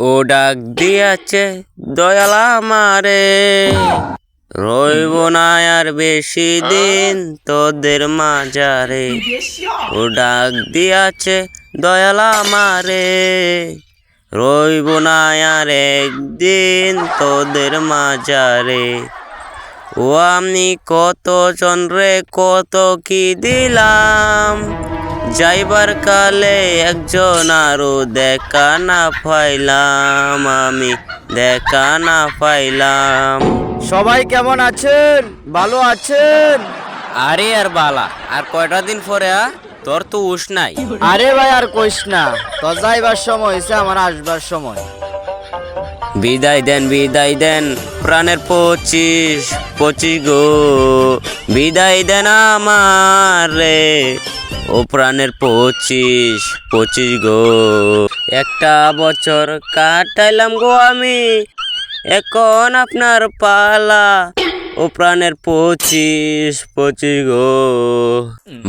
ও ডাক দিয়াছে দয়াল আমারে, রইব না আর বেশি দিন তোদের মাঝারে। ও ডাক দিয়াছে দয়াল আমারে, রইব না আর একদিন তোদের মাঝারে। ও আমি কত জনরে কত কি দিলাম, যাইবার কালে একজন আরো দেখা না পাইলাম, আমি দেখা না পাইলাম। সবাই কেমন আছেন? ভালো আছেন? আরে আর বালা, আর কয়টা দিন পরে তোর তো উস নাই। আরে ভাই আর কইস না, তো যাইবার সময় হয়েছে, আমার আসবার সময়। বিদায় দেন প্রাণের 25 গো, বিদায় দেন আমার রে, ও প্রাণের 25 গো। একটা বছর কাটাইলাম গো আমি, এখন আপনার পালা, ও প্রাণের 25 গো।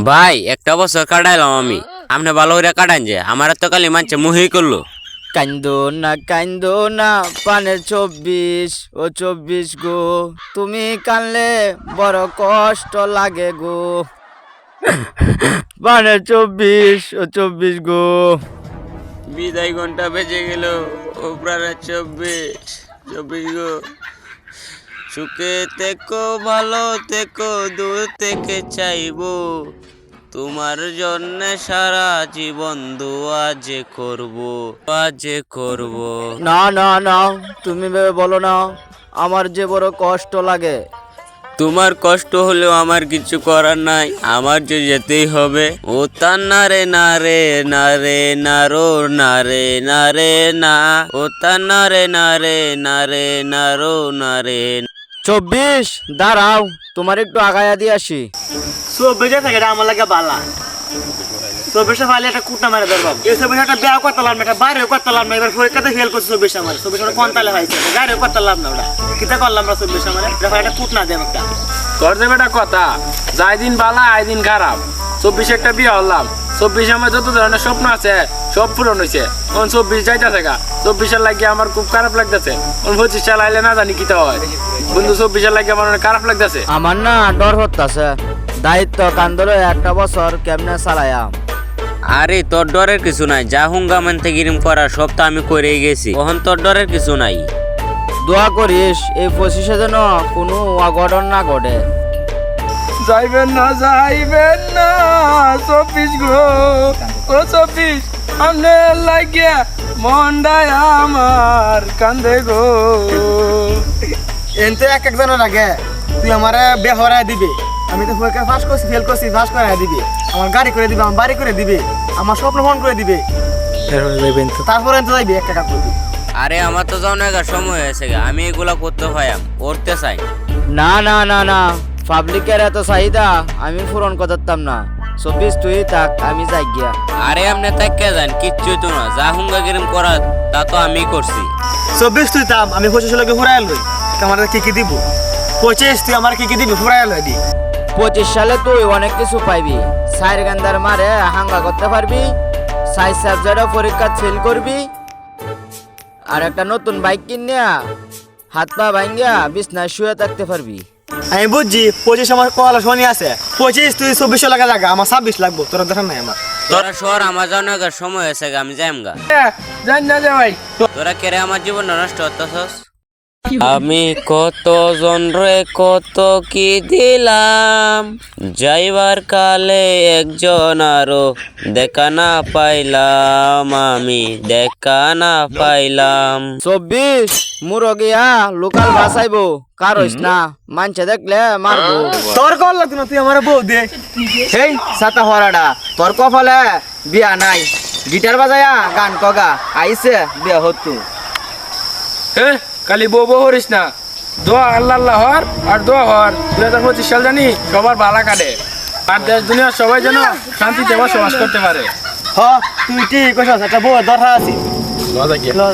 ভাই একটা বছর কাটাইলাম আমি, আপনি ভালো করে কাটান যে, আমার তো কালি মানছে মুহি করলো। কান্দো না পানের 24, ও 24 গো, তুমি কানলে বড় কষ্ট লাগে গো। পানের 24, ও 24 গো। বিদায় ঘন্টা বেজে গেল, ও প্রাণের 24 গো। সুখে থেকো ভালো থেকো, দূর থেকে চাইবো, তোমার জন্য সারা জীবন দোয়া যে করব। না তুমি ভেবে বলো না, আমার যে বড় কষ্ট লাগে। তোমার কষ্ট হলেও আমার কিছু করার নাই, আমার যে যেতেই হবে। ও তা না রে না রে না রে না রো না রে না রে না, ও তা না রে না রে না রে না রো না রে। 24 দাঁড়াও, তোমার একটু আগায়া দিয়ে আসি। 24 থাকে আমার লাগে বালা। 24 ফাইলে একটা কুটনা মারে ধরবাম। এই 24 একটা বিয়া করতালাম না, একটা বাইরেও করতালাম না। এবার পরীক্ষাতে ফেল করছে 24 আমার। 24 কোন তালে হয়েছে? বাইরেও করতালাম না ওটা। কিতা করলাম না 24 আমারে? দেখো একটা কুটনা দেন একটা। তোর যে বেটা কথা, যাই দিন বালা আই দিন খারাপ। 24 একটা বিয়ে হলাম, 24 আমার যত ধরনের স্বপ্ন আছে সব পূরণ হয়েছে। 24 যাইতেছে গা, 24 লাগিয়ে আমার খুব খারাপ লাগতেছে। 25 সাল আইলে না জানি কিতা হয় বন্ধু, 24 লাগিয়ে আমার অনেক খারাপ লাগতেছে। আমার না ডর হতাছে, দায়িত্ব কান্দরে একটা বছর কেমনে চালায়াম। আরে তোর ডরের কিছু নাই, যা হুঙ্গামান থেকে গিরিম করা সব তো আমি করেই গেছি, তখন তোর ডরের কিছু নাই। দোয়া করিস এই 25-এ যেন কোনো অঘটন না ঘটে। যাইবেন না 24 গো, ও 24 আমনে লাগিয়া মন্ডায় আমার কান্দে গো। এনতে এক একজনের আগে তুই আমারে বেহরায় দিবি। আমি তো পরীক্ষা পাস করছি, ফেল করছি, পাস করায় দিবি। আমার গাড়ি করে দিবি, আমার বাড়ি করে দিবি, আমার স্বপ্ন ফোন করে দিবি। তারপরে তো যাইবি একটা কাজ করবি। আরে আমার তো যাও না সময় হয়েছে গে, আমি এগুলা করতে পাইয়াম, করতে চাই না পাবলিকের এত চাহিদা আমি পূরণ করতাম না। 24 তুই থাক, আমি যাই গিয়া। আরে আপনি তাকে যান, কিচ্ছুই তো না, যা হুঙ্গা গিরিম করা তা তো আমি করছি। 24 তুই তাম, আমি 25 লোকে ফুরাইল লই। আমার কি দিব? 25 তুই আমার কি দিবি? ফুরাইল লই দি। 25 সালে তুই অনেক কিছু পাইবি। সাইর গান্দার মারে হাঙ্গা করতে পারবি, সাই সাবজেক্টে পরীক্ষা ফেল করবি, আর একটা নতুন বাইক কিনিয়া হাত পা ভাঙ্গিয়া বিছনায় শুয়ে থাকতে পারবি। আমি বুঝছি 25 আমার কলা শনি আছে। 25 তুই 24 লাগা লাগা, আমার 26 লাগবো। তোর দেখা নাই আমার। তোরা শহর আমার যাও না সময় হয়েছে গে, আমি যাইম গা। জান না যাই তোরা কেরে আমার জীবন নষ্ট হতেছস। আমি কত জন রে কত কি দিলাম, যাইবার কালে একজন আরো দেখা না পাইলাম, আমি দেখা না পাইলাম। 24 মুরো গিয়া লোকাল ভাষাইবো, কারইস না, মানছে দেখলে মারবো। তোর কল লাগতো না, তুই আমার বউ দে। হেই সাতা হরাডা, তোর কপালে বিয়া নাই, গিটার বাজায়া গান কগা আইছে বিয়া হতো। হ্যাঁ খালি বউ হরিস না, দোয়া আল্লাহ হর আর দোয়া হর 2025 সাল জানি সবার ভালো কাটে, আর দেশ দুনিয়ার সবাই যেন শান্তিতে বসবাস করতে পারে। হ তুই ঠিক কইছস, একটা বউ দরকার আছে। লজা গিয়া লও।